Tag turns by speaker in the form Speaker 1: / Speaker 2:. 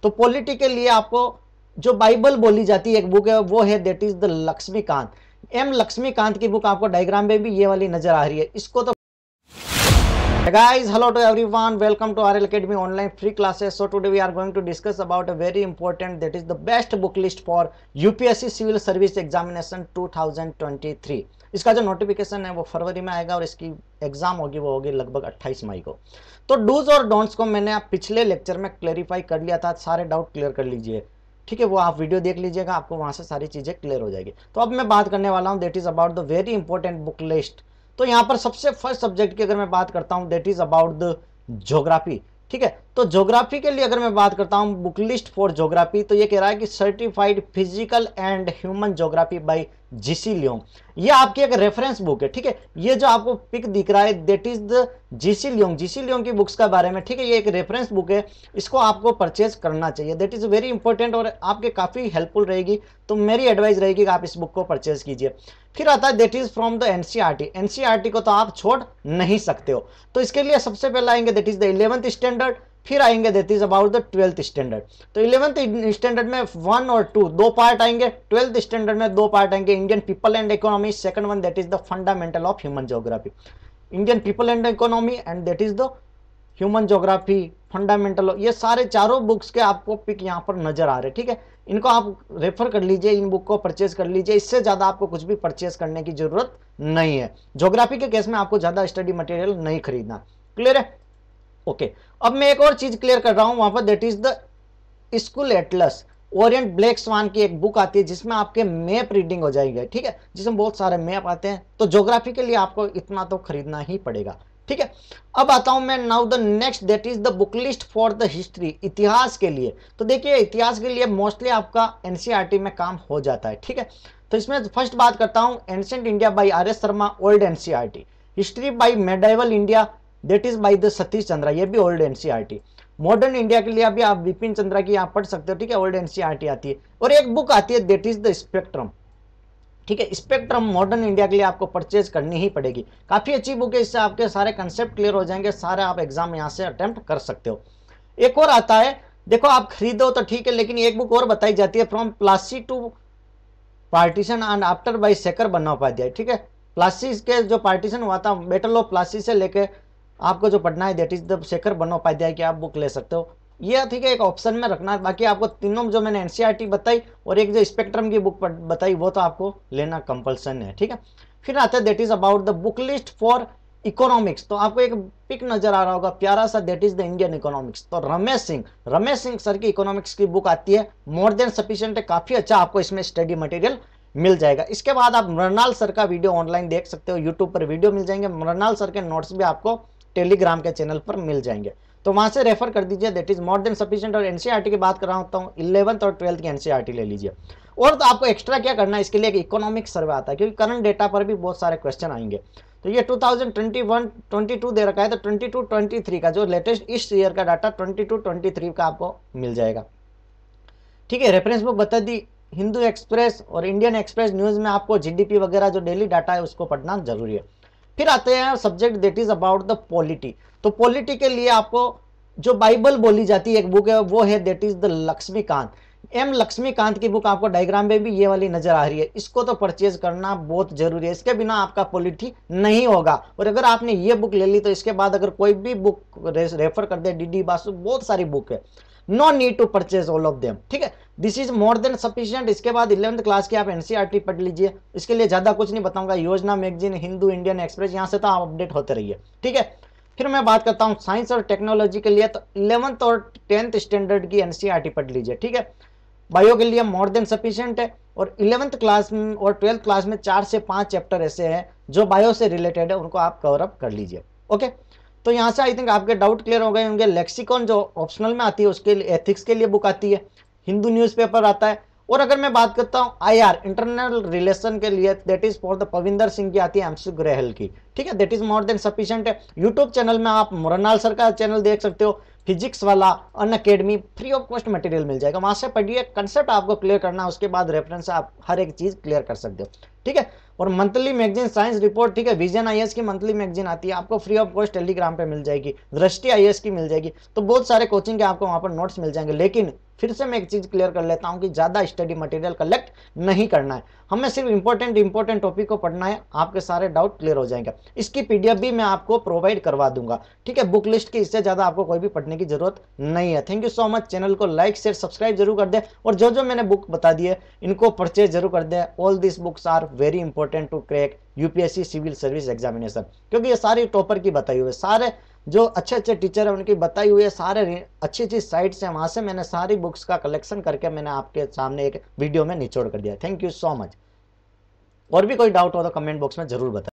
Speaker 1: तो पॉलिटी के लिए आपको जो बाइबल बोली जाती है एक बुक है, वो है that is the Laxmikanth. M Laxmikanth की बुक आपको डायग्राम में भी ये वाली नजर आ रही है। इसको तो guys, hello to everyone, welcome to RL Academy online free classes. So today we are going to discuss about a very important, that is the best book list for UPSC Civil Service Examination 2023। इसका जो notification है वो फरवरी में आएगा और इसकी exam होगी वो होगी लगभग 28 मई को। तो डूज और डोंट्स को मैंने आप पिछले लेक्चर में क्लेरिफाई कर लिया था, सारे डाउट क्लियर कर लीजिए, ठीक है। वो आप वीडियो देख लीजिएगा, आपको वहां से सारी चीजें क्लियर हो जाएगी। तो अब मैं बात करने वाला हूँ that is about the very important book list. तो यहाँ पर सबसे फर्स्ट सब्जेक्ट की अगर मैं बात करता हूँ that is about the geography, ठीक है। तो ज्योग्राफी के लिए अगर मैं बात करता हूँ बुक लिस्ट फॉर ज्योग्राफी, तो ये कह रहा है कि certified physical and human geography bye GC Leong. ये आपकी एक रेफरेंस बुक है, ठीक है। ये जो आपको पिक दिख रहा है that is the GC Leong, GC Leong की बुक्स के बारे में, ठीक है। ये एक रेफरेंस बुक है, इसको आपको परचेज करना चाहिए, दैट इज वेरी इंपॉर्टेंट और आपके काफी हेल्पफुल रहेगी। तो मेरी एडवाइस रहेगी कि आप इस बुक को परचेज कीजिए। फिर आता है that is from the NCERT. NCERT को तो आप छोड़ नहीं सकते हो, तो इसके लिए सबसे पहले आएंगे that is the 11th standard, फिर आएंगे that is about the 12th standard. तो 11th स्टैंडर्ड में 1 और 2 दो पार्ट आएंगे, 12th स्टैंडर्ड में 2 पार्ट आएंगे, Indian people and economy, second one that is the fundamental of human geography. Indian people and economy and that is the human geography, fundamental, ये सारे चारों बुक्स के आपको पिक यहाँ पर नजर आ रहे हैं, ठीक है। इनको आप रेफर कर लीजिए, इन बुक को परचेज कर लीजिए, इससे ज्यादा आपको कुछ भी परचेज करने की जरूरत नहीं है। ज्योग्राफी के केस में आपको ज्यादा स्टडी मटेरियल नहीं खरीदना, क्लियर है। ओके, अब मैं एक और चीज क्लियर कर रहा हूं वहां पर, that is the school atlas Orient Black Swan की एक बुक आती है जिसमें आपके मैप रीडिंग हो जाएगी, ठीक है, जिसमें बहुत सारे मैप आते हैं। तो ज्योग्राफी के लिए आपको इतना तो खरीदना ही पड़ेगा, ठीक है। अब आता हूं मैं now the next that is the book list for the history, इतिहास के लिए। तो देखिए इतिहास के लिए मोस्टली आपका एनसीईआरटी में काम हो जाता है, ठीक है। तो इसमें फर्स्ट बात करता हूं ancient India by RS. Sharma, old NCERT. History by medieval India that is by the Satish Chandra, ये भी ओल्ड एनसीईआरटी। मॉडर्न इंडिया के लिए अभी आप विपिन चंद्रा की आप पढ़ सकते हो, ठीक है, ओल्ड एनसीईआरटी आती है। और एक बुक आती है दैट इज द स्पेक्ट्रम, ठीक है। स्पेक्ट्रम मॉडर्न इंडिया के लिए आपको परचेज करनी ही पड़ेगी, काफी अच्छी बुक है, इससे आपके सारे कंसेप्ट क्लियर हो जाएंगे, सारे आप एग्जाम यहाँ से अटेम्प्ट कर सकते हो। एक और आता है, देखो आप खरीदो तो ठीक है, लेकिन एक बुक और बताई जाती है from Plassey to partition and after by Shekhar Bandyopadhyay, ठीक है। प्लासी के जो पार्टीशन हुआ था, बैटल ऑफ प्लासी से लेके आपको जो पढ़ना है that is the Shekhar Bandyopadhyay की आप बुक ले सकते हो, ये ठीक है, एक ऑप्शन में रखना है। बाकी आपको तीनों जो मैंने एनसीईआरटी बताई और एक जो स्पेक्ट्रम की बुक बताई वो तो आपको लेना कंपल्सन है, ठीक है। फिर आता है that is about the book list for economics. तो आपको एक पिक नजर आ रहा होगा प्यारा सा, that is the Indian economics. तो रमेश सिंह सर की इकोनॉमिक्स की बुक आती है, मोर देन सफिशिएंट है, काफी अच्छा आपको इसमें स्टडी मटेरियल मिल जाएगा। इसके बाद आप मृणाल सर का वीडियो ऑनलाइन देख सकते हो, यूट्यूब पर वीडियो मिल जाएंगे, मृणाल सर के नोट्स भी आपको टेलीग्राम के चैनल पर मिल जाएंगे, तो वहां से रेफर कर दीजिए, that is more than sufficient. और एनसीईआरटी की बात कर रहा हूँ 11th और 12th की एनसीईआरटी ले लीजिए। और तो आपको एक्स्ट्रा क्या करना है, इसके लिए एक इकोनॉमिक सर्वे आता है, क्योंकि करंट डेटा पर भी बहुत सारे क्वेश्चन आएंगे। तो ये 2021-22 दे रखा है, तो 22-23 का जो लेटेस्ट इस ईयर का डाटा 22-23 का आपको मिल जाएगा, ठीक है। रेफरेंस बुक बता दी, हिंदू एक्सप्रेस और इंडियन एक्सप्रेस न्यूज में आपको जीडीपी वगैरह जो डेली डाटा है उसको पढ़ना जरूरी है। फिर आते हैं subject that is about the polity. तो पॉलिटी के लिए आपको जो बाइबल बोली जाती है एक बुक है, वो है that is the Laxmikanth. M Laxmikanth की बुक आपको डायग्राम में भी ये वाली नजर आ रही है, इसको तो परचेज करना बहुत जरूरी है, इसके बिना आपका पॉलिटी नहीं होगा। और अगर आपने ये बुक ले ली तो इसके बाद अगर कोई भी बुक रेफर कर दे, डीडी बासु, बहुत सारी बुक है, no need to purchase all of them, ठीक है, this is more than sufficient. इसके बाद 11th क्लास की आप एनसीईआरटी पढ़ लीजिए, इसके लिए ज्यादा कुछ नहीं बताऊंगा, योजना मैगजीन, हिंदू, इंडियन एक्सप्रेस, यहाँ से तो आप अपडेट होते रहिए, ठीक है। फिर मैं बात करता हूँ साइंस और टेक्नोलॉजी के लिए, तो 11th और 10th स्टैंडर्ड की एनसीईआरटी पढ़ लीजिए, ठीक है। बायो के लिए मोर देन सफिशिएंट है, और 11th क्लास में और 12th क्लास में 4 से 5 चैप्टर ऐसे हैं जो बायो से रिलेटेड है, उनको आप कवर अप कर लीजिए, ओके। तो यहाँ से आई थिंक आपके डाउट क्लियर हो गए होंगे। लेक्सिकॉन जो ऑप्शनल में आती है उसके लिए, एथिक्स के लिए बुक आती है, हिंदू न्यूज़पेपर आता है। और अगर मैं बात करता हूँ आईआर इंटरनल रिलेशन के लिए, that is for the Pavinder Singh की आती है, एमसी ग्रेहल की, ठीक है, that is more than sufficient है। यूट्यूब चैनल में आप मृणाल सर का चैनल देख सकते हो, फिजिक्स वाला Unacademy free of cost material मिल जाएगा, वहां से पढ़िए, कंसेप्ट आपको क्लियर करना है, उसके बाद रेफरेंस से आप हर एक चीज क्लियर कर सकते हो, ठीक है। और मंथली मैगजीन साइंस रिपोर्ट, ठीक है, विजन आईएएस की मंथली मैगजीन आती है, आपको फ्री ऑफ कॉस्ट टेलीग्राम पे मिल जाएगी, दृष्टि आईएएस की मिल जाएगी, तो बहुत सारे कोचिंग के आपको वहां पर नोट्स मिल जाएंगे। लेकिन फिर से मैं एक चीज क्लियर कर लेता हूं कि ज्यादा स्टडी मटेरियल कलेक्ट नहीं करना है, हमें सिर्फ इंपॉर्टेंट टॉपिक को पढ़ना है, आपके सारे डाउट क्लियर हो जाएंगे। इसकी पीडीएफ भी मैं आपको प्रोवाइड करवा दूंगा, ठीक है, बुक लिस्ट की, इससे ज्यादा आपको कोई भी पढ़ने की जरूरत नहीं है। Thank you so much. Channel को लाइक शेयर सब्सक्राइब जरूर कर दे, और जो जो मैंने बुक बता दी है इनको परचेज जरूर कर दे। All this books are very important to crack UPSC civil service examination, क्योंकि ये सारी टॉपर की बताई हुई है, सारे जो अच्छे अच्छे टीचर है उनकी बताई हुई है, सारे अच्छी अच्छी साइट्स हैं, वहां से मैंने सारी बुक्स का कलेक्शन करके मैंने आपके सामने एक वीडियो में निचोड़ कर दिया। Thank you so much. और भी कोई डाउट हो तो कमेंट बॉक्स में जरूर बताएं।